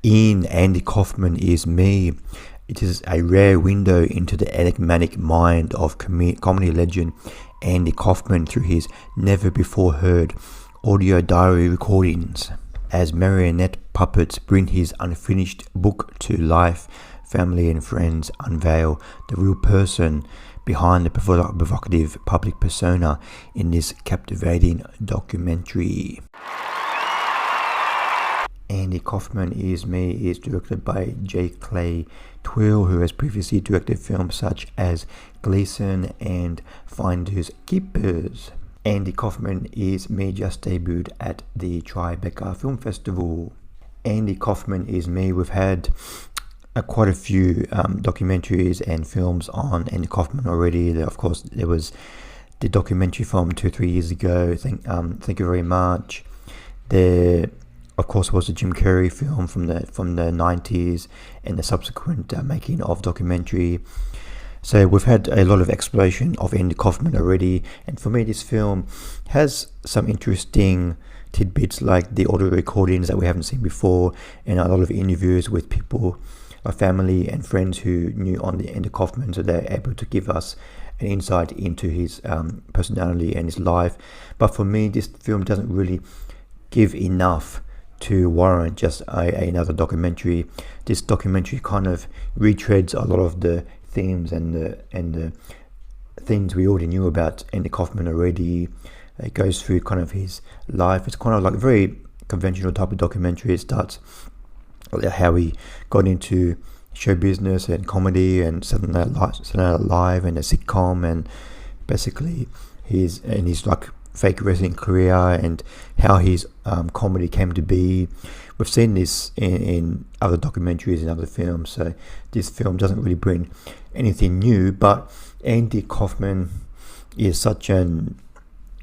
In Andy Kaufman Is Me, it is a rare window into the enigmatic mind of comedy legend Andy Kaufman through his never-before-heard audio diary recordings. As marionette puppets bring his unfinished book to life, family and friends unveil the real person behind the provocative public persona in this captivating documentary. Andy Kaufman Is Me is directed by Clay Tweel, who has previously directed films such as Gleason and Finders Keepers. Andy Kaufman Is Me just debuted at the Tribeca Film Festival. Andy Kaufman Is Me, we've had quite a few documentaries and films on Andy Kaufman already. Of course, there was the documentary from 2-3 years ago. Thank you very much. There, of course, was the Jim Carrey film from the 90s and the subsequent making of documentary. So we've had a lot of exploration of Andy Kaufman already, and for me this film has some interesting tidbits like the audio recordings that we haven't seen before, and a lot of interviews with people, family and friends who knew Andy Kaufman, so they're able to give us an insight into his personality and his life. But for me, this film doesn't really give enough to warrant just another documentary. This documentary kind of retreads a lot of the themes and the things we already knew about Andy Kaufman already. It goes through kind of his life. It's kind of like a very conventional type of documentary. It starts how he got into show business and comedy and Saturday Night Live and a sitcom, and basically his like fake wrestling career and how his comedy came to be. We've seen this in other documentaries and other films, so this film doesn't really bring anything new, but Andy Kaufman is such an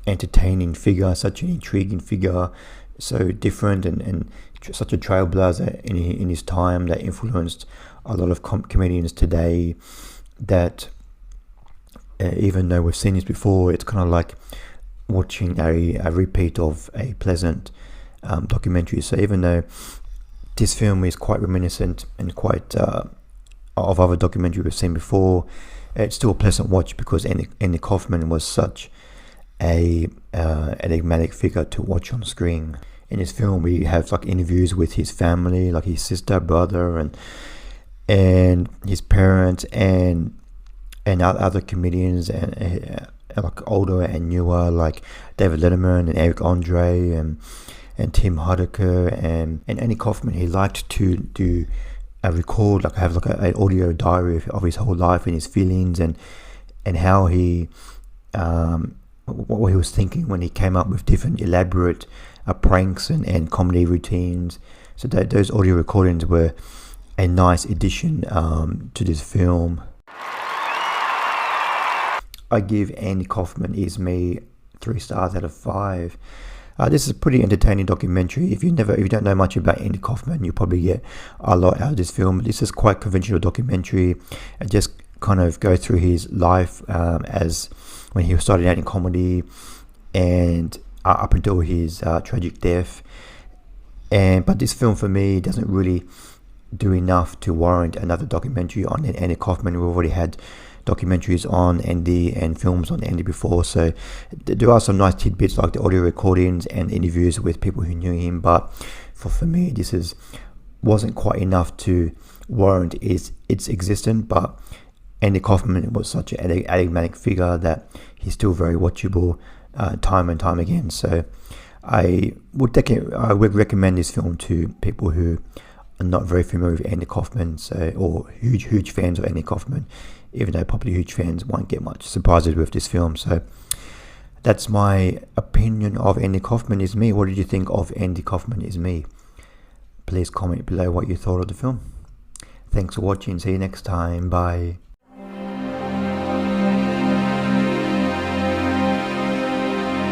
entertaining figure, such an intriguing figure, so different and such a trailblazer in his time that influenced a lot of comedians today, that even though we've seen this before, it's kind of like watching a repeat of a pleasant documentary. So even though this film is quite reminiscent and quite of other documentaries we've seen before, it's still a pleasant watch because Andy Kaufman was such a enigmatic figure to watch on screen. In this film, we have like interviews with his family, like his sister, brother, and his parents, and other comedians, and like older and newer, like David Letterman and Eric Andre and Tim Heidecker and Andy Kaufman. He liked to do record, like have like an audio diary of his whole life and his feelings and how he what he was thinking when he came up with different elaborate pranks and comedy routines. So those audio recordings were a nice addition to this film. I give Andy Kaufman Is Me 3 stars out of 5. This is a pretty entertaining documentary. If you don't know much about Andy Kaufman, you probably get a lot out of this film. This is quite conventional documentary. It just kind of go through his life as when he started out in comedy and up until his tragic death. But this film for me doesn't really do enough to warrant another documentary on Andy Kaufman. We've already had documentaries on Andy and films on Andy before, so there are some nice tidbits like the audio recordings and interviews with people who knew him, but for me this wasn't quite enough to warrant its existence. But Andy Kaufman was such an enigmatic figure that he's still very watchable time and time again. So I would recommend this film to people who are not very familiar with Andy Kaufman, or huge fans of Andy Kaufman, even though probably huge fans won't get much surprises with this film. So that's my opinion of Andy Kaufman Is Me. What did you think of Andy Kaufman Is Me? Please comment below what you thought of the film. Thanks for watching. See you next time. Bye.